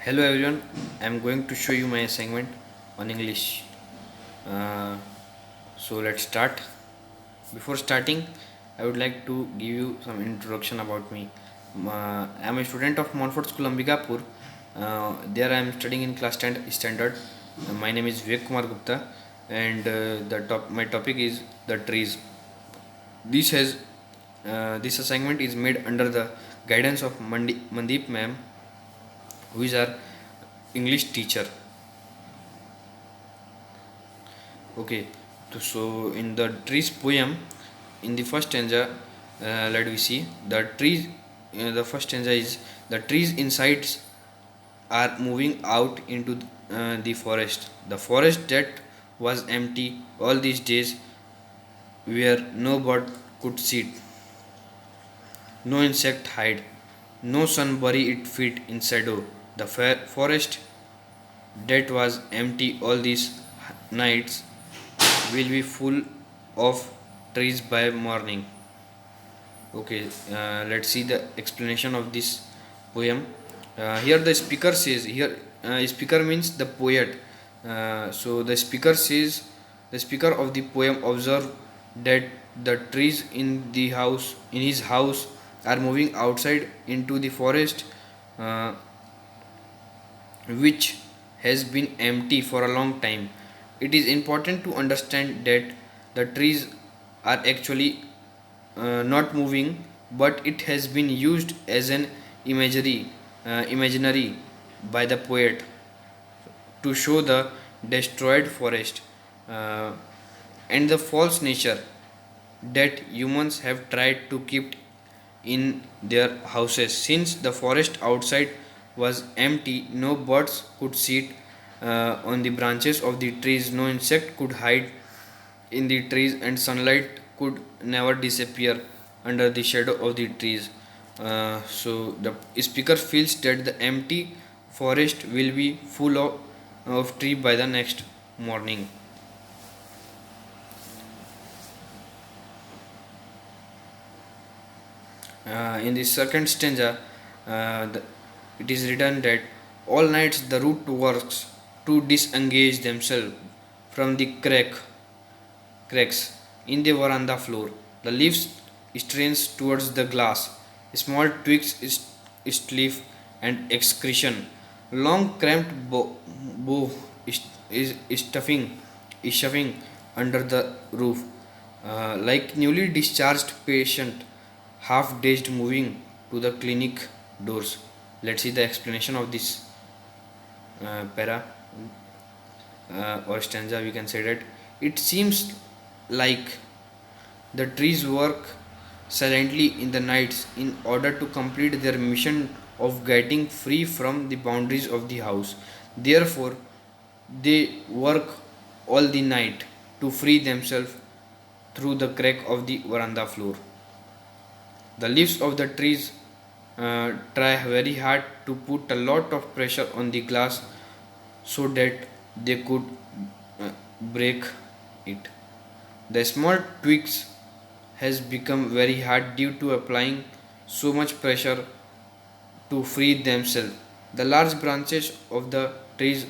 Hello everyone, I am going to show you my assignment on English. Uh, so let's start. Before starting, I would like to give you some introduction about me. I am a student of Montfort School Ambikapur. There I am studying in class 10 standard. My name is Vivek Kumar Gupta and my topic is the trees. This has this assignment is made under the guidance of Mandeep ma'am, who is our English teacher. Okay, so in the trees poem, in the first stanza, let we see the trees. The first stanza is the trees inside are moving out into the forest. The forest that was empty all these days, where no bird could sit, no insect hide, no sun bury its feet in shadow. The forest that was empty all these nights will be full of trees by morning. Okay, let's see the explanation of this poem. Here the speaker says, here speaker means the poet. So the speaker of the poem observed that the trees in his house are moving outside into the forest, uh, which has been empty for a long time. It is important to understand that the trees are actually not moving, but it has been used as an imaginary by the poet to show the destroyed forest uh, and the false nature that humans have tried to keep in their houses. Since the forest outside was empty, no birds could sit on the branches of the trees, no insect could hide in the trees, and sunlight could never disappear under the shadow of the trees. So the speaker feels that the empty forest will be full of tree by the next morning. In the second stanza, it is written that all nights the root works to disengage themselves from the cracks in the veranda floor. The leaves strains towards the glass. Small twigs leaf and excretion. Long cramped bough is shoving under the roof, like newly discharged patient, half dazed, moving to the clinic doors. Let's see the explanation of this para or stanza. We can say that it seems like the trees work silently in the nights in order to complete their mission of getting free from the boundaries of the house. Therefore, they work all the night to free themselves through the crack of the veranda floor. The leaves of the trees try very hard to put a lot of pressure on the glass so that they could break it. The small twigs has become very hard due to applying so much pressure to free themselves. The large branches of the trees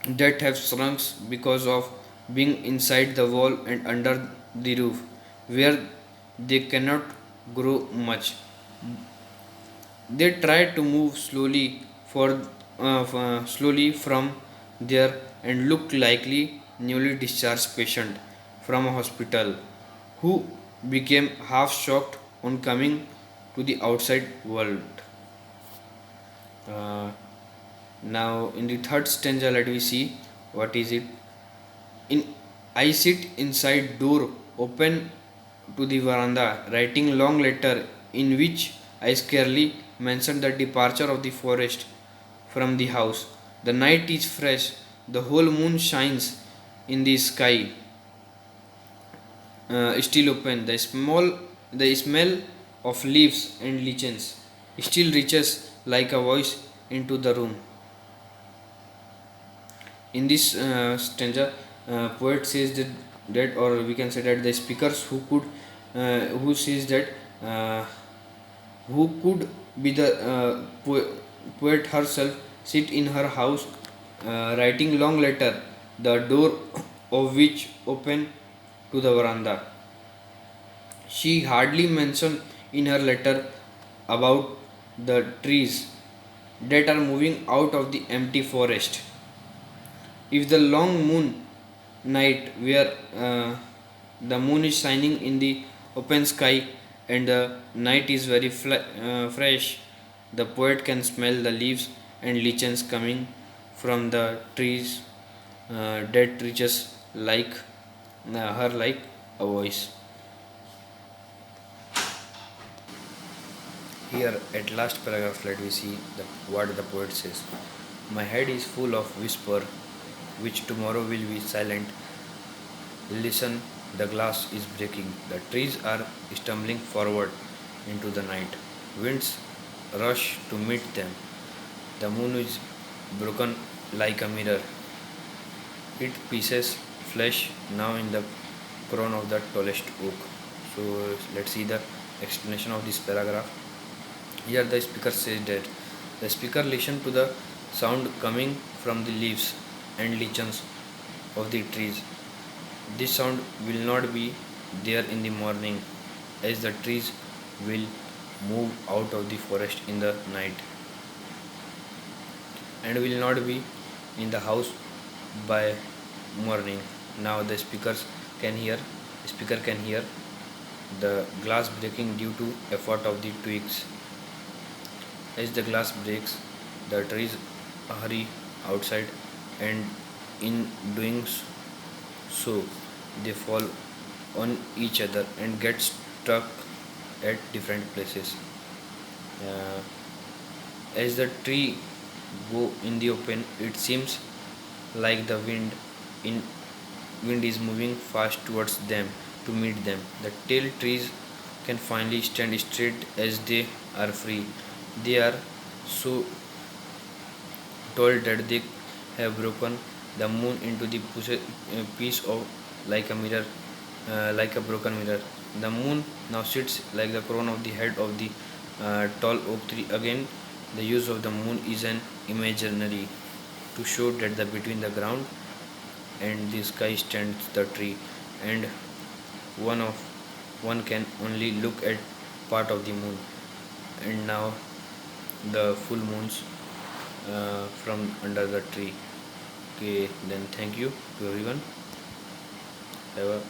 that have shrunk because of being inside the wall and under the roof, where they cannot grow much. They try to move slowly from there and look likely newly discharged patient from a hospital who became half shocked on coming to the outside world. Uh, Now, in the third stanza, let me see what is it. In I sit inside door open to the veranda, writing long letter in which I scarcely mention the departure of the forest from the house. The night is fresh, the whole moon shines in the sky, still open. The smell of leaves and lichens still reaches like a voice into the room. In this stanza, poet says that, or we can say that the speakers who says that, uh, who could be the poet herself sit in her house, writing long letter, the door of which open to the veranda. She hardly mentioned in her letter about the trees that are moving out of the empty forest. If the long moon night where the moon is shining in the open sky and the night is very fresh, the poet can smell the leaves and lichens coming from the trees that reaches like her like a voice. Here, at last paragraph, let me see what the poet says. My head is full of whisper, which tomorrow will be silent. Listen, the glass is breaking. The trees are stumbling forward into the night. Winds rush to meet them. The moon is broken like a mirror. It pieces flesh now in the crown of the tallest oak. So let's see the explanation of this paragraph. Here the speaker says that the speaker listened to the sound coming from the leaves and lichens of the trees. This sound will not be there in the morning, as the trees will move out of the forest in the night and will not be in the house by morning. Now the speaker can hear the glass breaking due to effort of the twigs. As the glass breaks, the trees hurry outside, and in doing so, they fall on each other and get stuck at different places. Uh, as the tree go in the open, it seems like the in wind is moving fast towards them to meet them. The tail trees can finally stand straight as they are free. They are so told that they have broken the moon into the piece of like a mirror, like a broken mirror. The moon now sits like the crown of the head of the tall oak tree. Again, the use of the moon is an imaginary to show that the between the ground and the sky stands the tree, and one of one can only look at part of the moon. And now the full moons from under the tree. Okay, then thank you to everyone. Have a